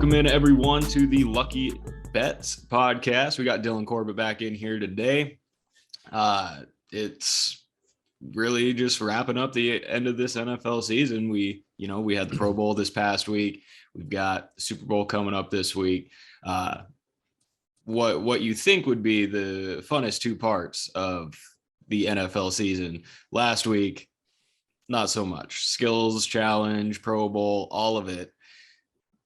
Welcome in, everyone, to the Lucky Bets podcast. We got Dylan Corbett back in here today. It's really just wrapping up the end of this NFL season. We had the Pro Bowl this past week. We've got the Super Bowl coming up this week. What you think would be the funnest two parts of the NFL season? Last week, not so much. Skills challenge, Pro Bowl, all of it.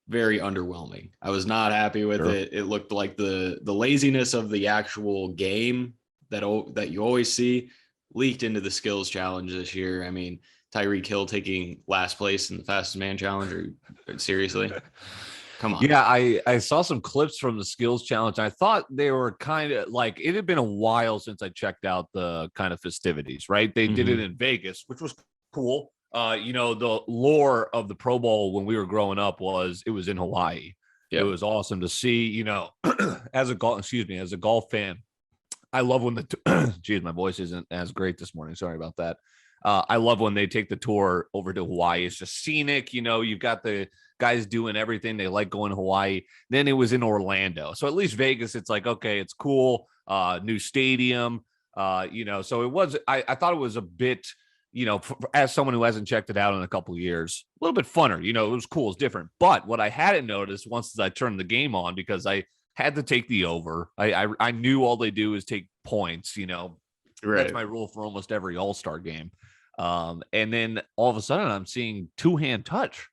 Very underwhelming. I was not happy with it. It looked like the laziness of the actual game that you always see leaked into the skills challenge this year. I mean, Tyreek Hill taking last place in the fastest man challenge. Seriously? Come on. Yeah, I saw some clips from the skills challenge. I thought they were kind of like, it had been a while since I checked out the kind of festivities, right? They did it in Vegas, which was cool. The lore of the Pro Bowl when we were growing up was it was in Hawaii. Yep. It was awesome to see, as a golf fan. I love when my voice isn't as great this morning. Sorry about that. I love when they take the tour over to Hawaii. It's just scenic. You've got the guys doing everything. They like going to Hawaii. Then it was in Orlando. So at least Vegas, it's like, okay, it's cool. New stadium, so it was, I thought it was a bit, as someone who hasn't checked it out in a couple of years, a little bit funner, it was cool. It's different. But what I hadn't noticed once I turned the game on, because I had to take the over, I knew all they do is take points, Right. That's my rule for almost every all-star game. And then all of a sudden I'm seeing two-hand touch.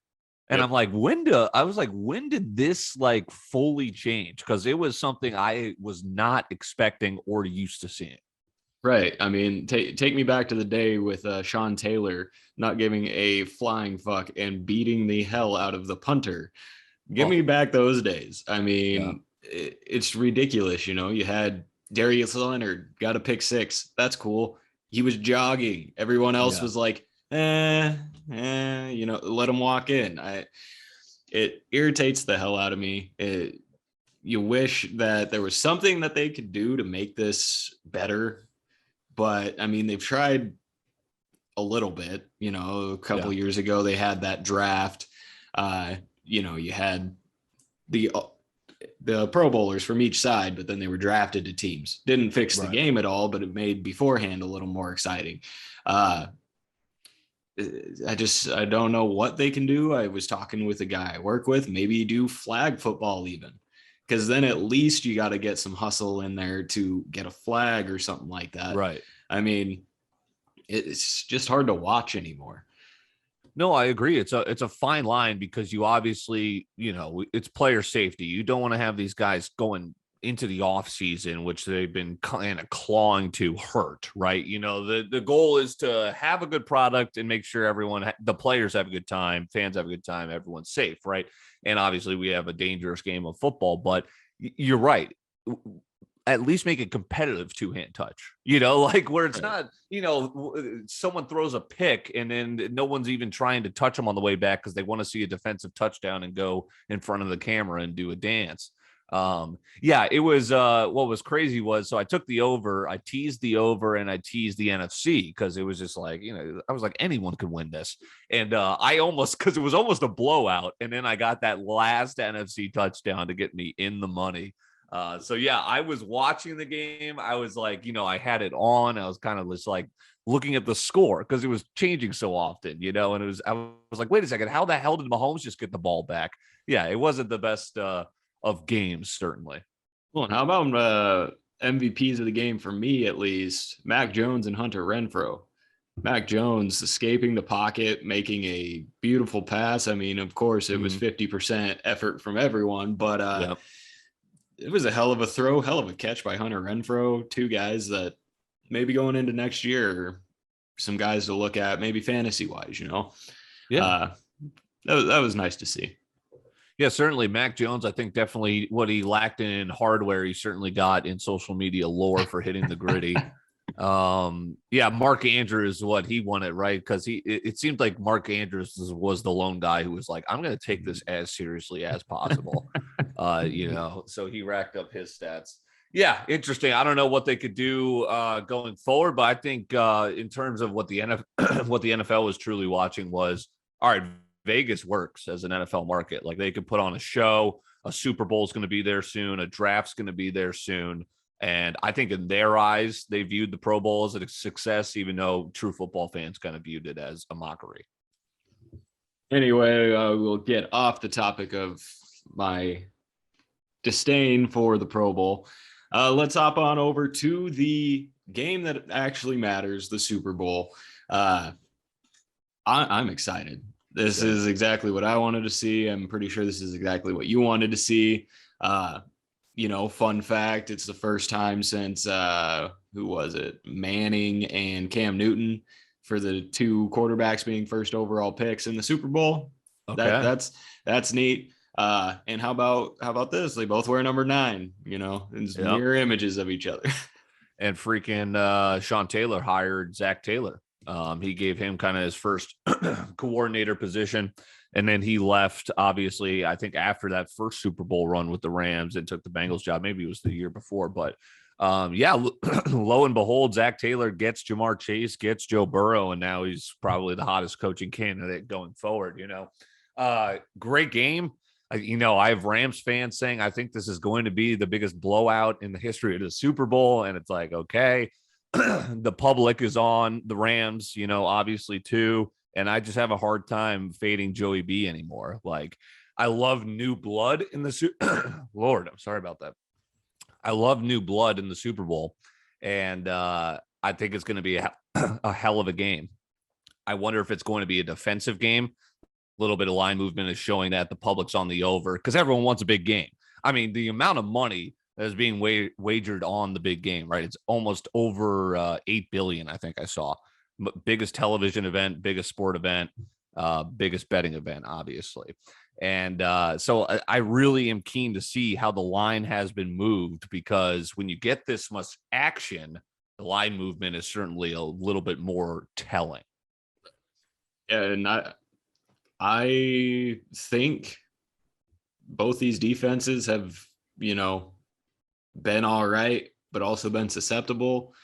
And I'm like, when did this like fully change? Because it was something I was not expecting or used to seeing. Right. I mean, take me back to the day with Sean Taylor not giving a flying fuck and beating the hell out of the punter. Give me back those days. I mean, it's ridiculous. You had Darius Leonard got a pick six. That's cool. He was jogging. Everyone else was like, let him walk in. It irritates the hell out of me. You wish that there was something that they could do to make this better. But I mean, they've tried a little bit, a couple of years ago, they had that draft. You had the Pro Bowlers from each side, but then they were drafted to teams. Didn't fix the game at all, but it made beforehand a little more exciting. I don't know what they can do. I was talking with a guy I work with, maybe do flag football even, because then at least you got to get some hustle in there to get a flag or something like that. Right. I mean, it's just hard to watch anymore. No, I agree. It's a fine line because you obviously, it's player safety. You don't want to have these guys going into the off season, which they've been kind of clawing to hurt, right? The goal is to have a good product and make sure the players have a good time, fans have a good time, everyone's safe, right? And obviously we have a dangerous game of football, but you're right. At least make it competitive two-hand touch, like where it's not, someone throws a pick and then no one's even trying to touch them on the way back because they want to see a defensive touchdown and go in front of the camera and do a dance. It was, what was crazy was, so I took the over, I teased the over and I teased the NFC because it was just like, I was like, anyone could win this. And because it was almost a blowout. And then I got that last NFC touchdown to get me in the money. I was watching the game. I was like, I had it on. I was kind of just like looking at the score because it was changing so often, and I was like, wait a second, how the hell did Mahomes just get the ball back? Yeah, it wasn't the best of games, certainly. Well, and how about MVPs of the game for me, at least? Mac Jones and Hunter Renfrow. Mac Jones escaping the pocket, making a beautiful pass. I mean, of course, it was 50% effort from everyone, but it was a hell of a throw, hell of a catch by Hunter Renfrow. Two guys that maybe going into next year, some guys to look at, maybe fantasy wise, that was nice to see. Yeah, certainly. Mac Jones, I think definitely what he lacked in hardware, he certainly got in social media lore for hitting the gritty. Mark Andrews, what he wanted, right? Because it seemed like Mark Andrews was the lone guy who was like, I'm going to take this as seriously as possible. So he racked up his stats. Yeah, interesting. I don't know what they could do going forward, but I think in terms of what the NFL was truly watching was, all right, Vegas works as an NFL market. Like they could put on a show, a Super Bowl is going to be there soon, a draft's going to be there soon. And I think in their eyes, they viewed the Pro Bowl as a success, even though true football fans kind of viewed it as a mockery. Anyway, we'll get off the topic of my disdain for the Pro Bowl. Let's hop on over to the game that actually matters, the Super Bowl. I'm excited. This is exactly what I wanted to see. I'm pretty sure this is exactly what you wanted to see. Fun fact, it's the first time since who was it? Manning and Cam Newton for the two quarterbacks being first overall picks in the Super Bowl. Okay. That's neat. And how about this? They both wear number 9, it's mirror images of each other. And freaking Sean Taylor hired Zach Taylor. He gave him kind of his first coordinator position. And then he left, obviously, I think after that first Super Bowl run with the Rams and took the Bengals job. Maybe it was the year before. But, lo and behold, Zach Taylor gets Jamar Chase, gets Joe Burrow, and now he's probably the hottest coaching candidate going forward, Great game. I have Rams fans saying, I think this is going to be the biggest blowout in the history of the Super Bowl. And it's like, okay, the public is on the Rams, obviously too. And I just have a hard time fading Joey B anymore. Like, I love new blood in the Lord, I'm sorry about that. I love new blood in the Super Bowl. And I think it's going to be a hell of a game. I wonder if it's going to be a defensive game. A little bit of line movement is showing that the public's on the over because everyone wants a big game. I mean, the amount of money that is being wagered on the big game, right? It's almost over $8 billion, I think I saw. Biggest television event, biggest sport event, biggest betting event, obviously. And so I really am keen to see how the line has been moved, because when you get this much action, the line movement is certainly a little bit more telling. Yeah, and I think both these defenses have, been all right, but also been susceptible.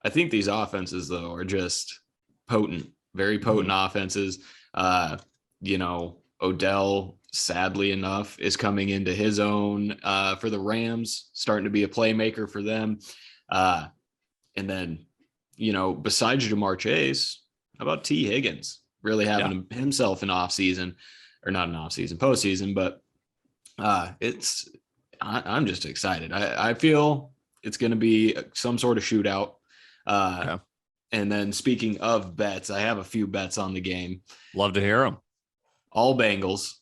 I think these offenses, though, are just potent, very potent offenses. Odell, sadly enough, is coming into his own for the Rams, starting to be a playmaker for them. And then, besides Jamar Chase, how about T. Higgins really having himself an offseason, or not an offseason, postseason, but I'm just excited. I feel it's going to be some sort of shootout. And then speaking of bets, I have a few bets on the game. Love to hear them. All Bengals.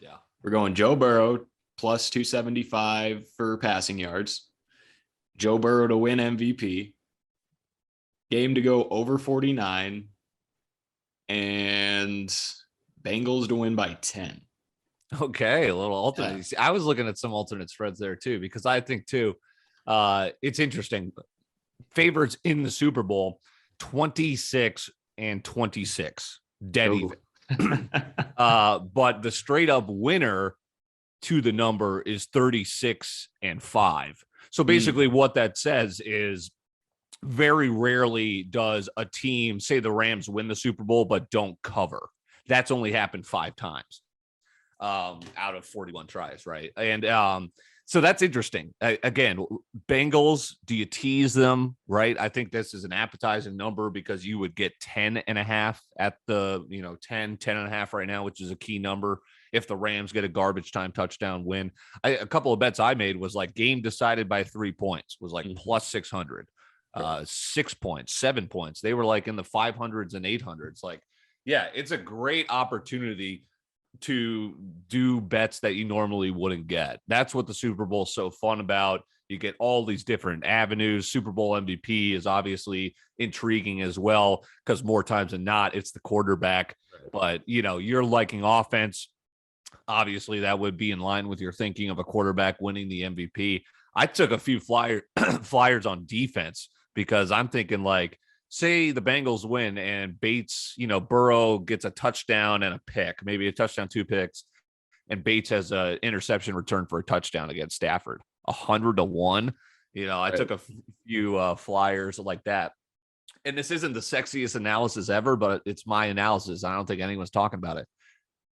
Yeah. We're going Joe Burrow plus 275 for passing yards. Joe Burrow to win MVP. Game to go over 49. And Bengals to win by 10. Okay, a little alternate. Yeah. I was looking at some alternate spreads there too, because I think too, it's interesting. Favorites in the Super Bowl, 26 and 26, dead even. But the straight up winner to the number is 36 and 5. So basically what that says is very rarely does a team, say the Rams, win the Super Bowl but don't cover. That's only happened 5 times out of 41 tries, right? And so that's interesting. Again, Bengals, do you tease them, right? I think this is an appetizing number because you would get 10.5 at the, 10.5 right now, which is a key number. If the Rams get a garbage time touchdown win, a couple of bets I made was like game decided by 3 points was like plus 600, 6 points, 7 points. They were like in the 500s and 800s. Like, yeah, it's a great opportunity to do bets that you normally wouldn't get. That's what the Super Bowl is so fun about. You get all these different avenues. Super Bowl MVP is obviously intriguing as well, because more times than not, it's the quarterback. But, you're liking offense. Obviously, that would be in line with your thinking of a quarterback winning the MVP. I took a few flyers on defense because I'm thinking like, say the Bengals win and Bates, Burrow gets a touchdown and a pick, maybe a touchdown, 2 picks, and Bates has an interception return for a touchdown against Stafford, 100-1. I took a few flyers like that. And this isn't the sexiest analysis ever, but it's my analysis. I don't think anyone's talking about it.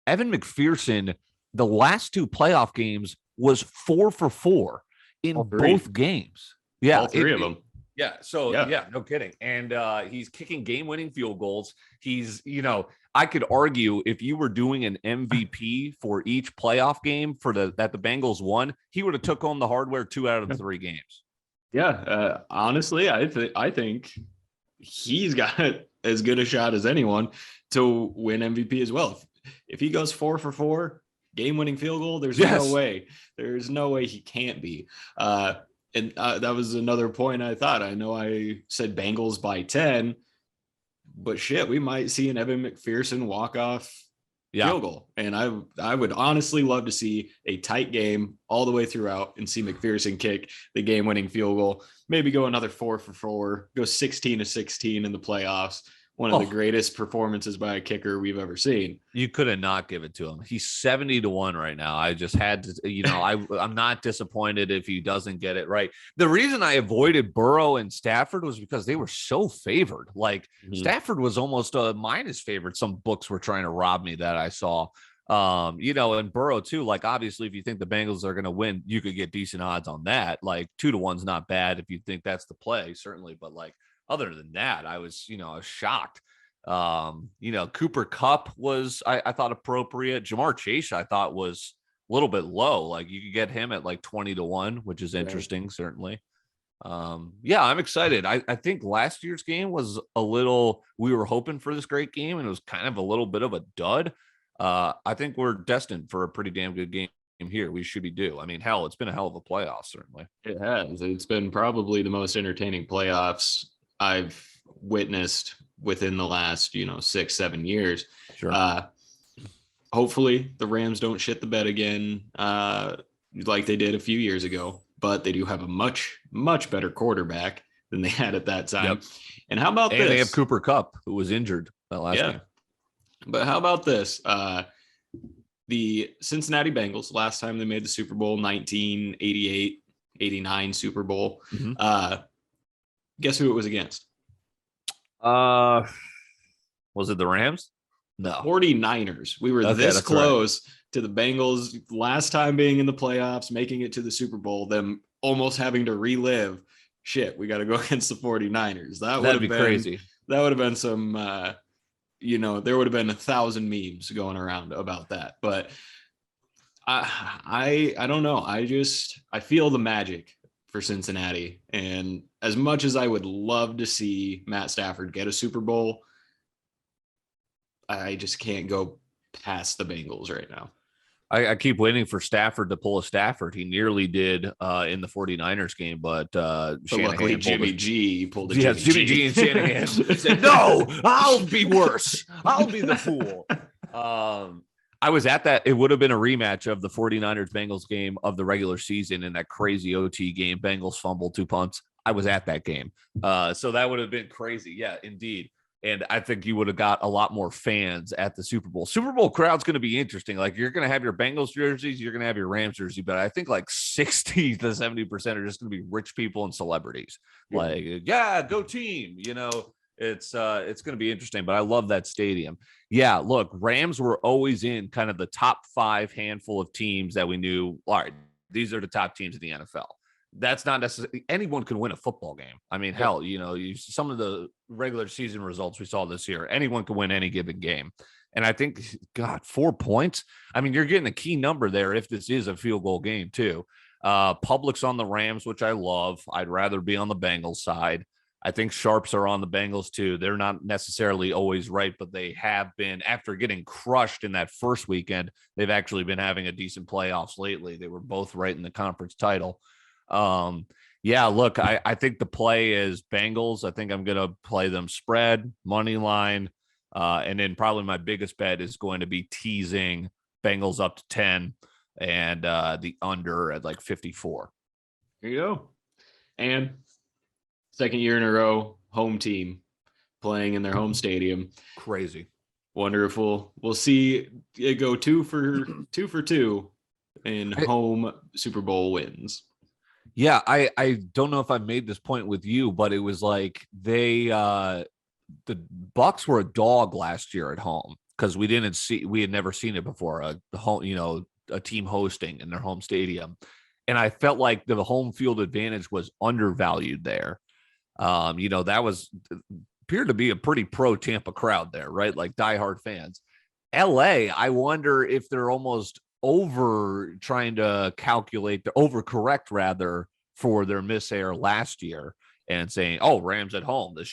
Evan McPherson, the last 2 playoff games, was 4 for 4 in both games. Yeah, all three of them. Yeah. So no kidding. And he's kicking game-winning field goals. He's, I could argue if you were doing an MVP for each playoff game that the Bengals won, he would have took home the hardware 2 out of the 3 games. Yeah. Honestly, I think he's got as good a shot as anyone to win MVP as well. If he goes 4 for 4, game-winning field goal, there's no way. There's no way he can't be. And that was another point I thought. I know I said Bengals by 10, but shit, we might see an Evan McPherson walk-off field goal. And I would honestly love to see a tight game all the way throughout and see McPherson kick the game-winning field goal. Maybe go another 4 for 4, go 16-16 in the playoffs. One of the greatest performances by a kicker we've ever seen. You couldn't not give it to him. He's 70-1 right now. I just had to, I'm not disappointed if he doesn't get it right. The reason I avoided Burrow and Stafford was because they were so favored. Like Stafford was almost a minus favorite. Some books were trying to rob me that I saw. And Burrow too. Like obviously, if you think the Bengals are going to win, you could get decent odds on that. Like 2-1's not bad if you think that's the play, certainly. But like, other than that, I was shocked. Cooper Kupp was, I thought, appropriate. Jamar Chase, I thought, was a little bit low. Like you could get him at like 20-1, which is interesting, certainly. I'm excited. I think last year's game was we were hoping for this great game, and it was kind of a little bit of a dud. I think we're destined for a pretty damn good game here. We should be due. I mean, hell, it's been a hell of a playoff, certainly. It has. It's been probably the most entertaining playoffs I've witnessed within the last, 6-7 years. Sure. Hopefully the Rams don't shit the bed again, like they did a few years ago, but they do have a much, much better quarterback than they had at that time. Yep. And how about this? They have Cooper Kupp, who was injured that last game. But how about this? The Cincinnati Bengals, last time they made the Super Bowl, 1988-89 Super Bowl. Guess who it was against? Was it the Rams? No. 49ers. We were this close to the Bengals last time being in the playoffs, making it to the Super Bowl, them almost having to relive. Shit, we got to go against the 49ers. That'd be crazy. That would have been some, there would have been 1,000 memes going around about that. But I don't know. I feel the magic for Cincinnati. And as much as I would love to see Matt Stafford get a Super Bowl, I just can't go past the Bengals right now. I keep waiting for Stafford to pull a Stafford. He nearly did in the 49ers game, but luckily Jimmy G pulled a Jimmy G and Shanahan said, no, I'll be worse. I'll be the fool. I was at that. It would have been a rematch of the 49ers Bengals game of the regular season in that crazy OT game. Bengals fumbled 2 punts. I was at that game. So that would have been crazy. Yeah, indeed. And I think you would have got a lot more fans at the Super Bowl. Super Bowl crowd's going to be interesting. Like you're going to have your Bengals jerseys, you're going to have your Rams jersey, but I think like 60 to 70% are just going to be rich people and celebrities. Like, go team, It's going to be interesting, but I love that stadium. Yeah, look, Rams were always in kind of the top 5 handful of teams that we knew, all right, these are the top teams in the NFL. That's not necessarily anyone can win a football game. I mean, hell, some of the regular season results we saw this year, anyone can win any given game. And I think, God, 4 points. I mean, you're getting a key number there if this is a field goal game too. Public's on the Rams, which I love. I'd rather be on the Bengals side. I think sharps are on the Bengals too. They're not necessarily always right, but they have been, after getting crushed in that first weekend, they've actually been having a decent playoffs lately. They were both right in the conference title. Look, I think the play is Bengals. I think I'm going to play them spread, money line. And then probably my biggest bet is going to be teasing Bengals up to 10 and the under at like 54. There you go. And second year in a row, home team playing in their home stadium. Crazy. Wonderful. We'll see it go 2 for 2 in home Super Bowl wins. Yeah, I don't know if I made this point with you, but it was like the Bucks were a dog last year at home. because we had never seen it before. A team hosting in their home stadium, and I felt like the home field advantage was undervalued there. That appeared to be a pretty pro Tampa crowd there, right? Like diehard fans. LA, I wonder if they're almost trying to overcorrect rather for their misair last year and saying, oh, Rams at home, we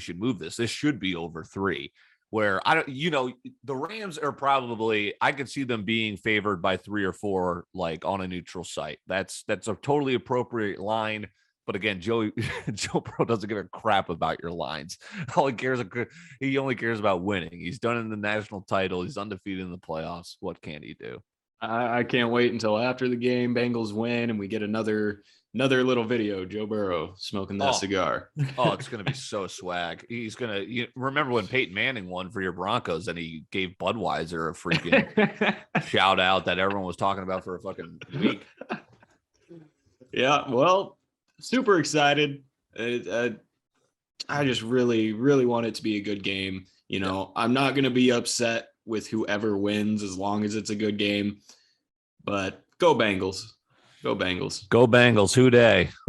should move this. This should be over 3. Where the Rams are probably, I could see them being favored by 3 or 4, like on a neutral site. That's a totally appropriate line. But again, Joe Burrow doesn't give a crap about your lines. He only cares about winning. He's done in the national title. He's undefeated in the playoffs. What can he do? I can't wait until after the game, Bengals win, and we get another little video, Joe Burrow smoking that cigar. Oh, it's going to be so swag. He's going to remember when Peyton Manning won for your Broncos and he gave Budweiser a freaking shout out that everyone was talking about for a fucking week. Yeah, well, super excited. I just really, really want it to be a good game. I'm not going to be upset with whoever wins as long as it's a good game. But go Bengals. Go Bengals. Go Bengals. Who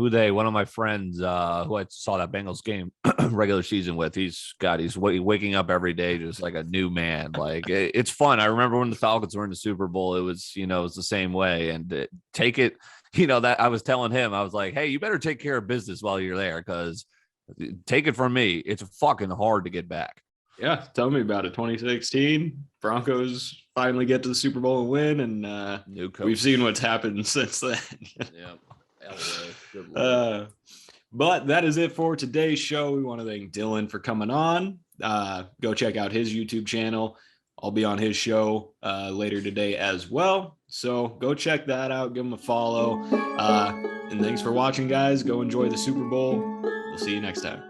day? One of my friends who I saw that Bengals game regular season with, he's waking up every day just like a new man. Like it's fun. I remember when the Falcons were in the Super Bowl, it was the same way. And take it, that I was telling him, I was like, hey, you better take care of business while you're there, because take it from me, it's fucking hard to get back. Yeah, tell me about it. 2016, Broncos finally get to the Super Bowl and win, and we've seen what's happened since then. Yeah. But that is it for today's show. We want to thank Dylan for coming on. Go check out his YouTube channel. I'll be on his show later today as well. So go check that out. Give him a follow. And thanks for watching, guys. Go enjoy the Super Bowl. We'll see you next time.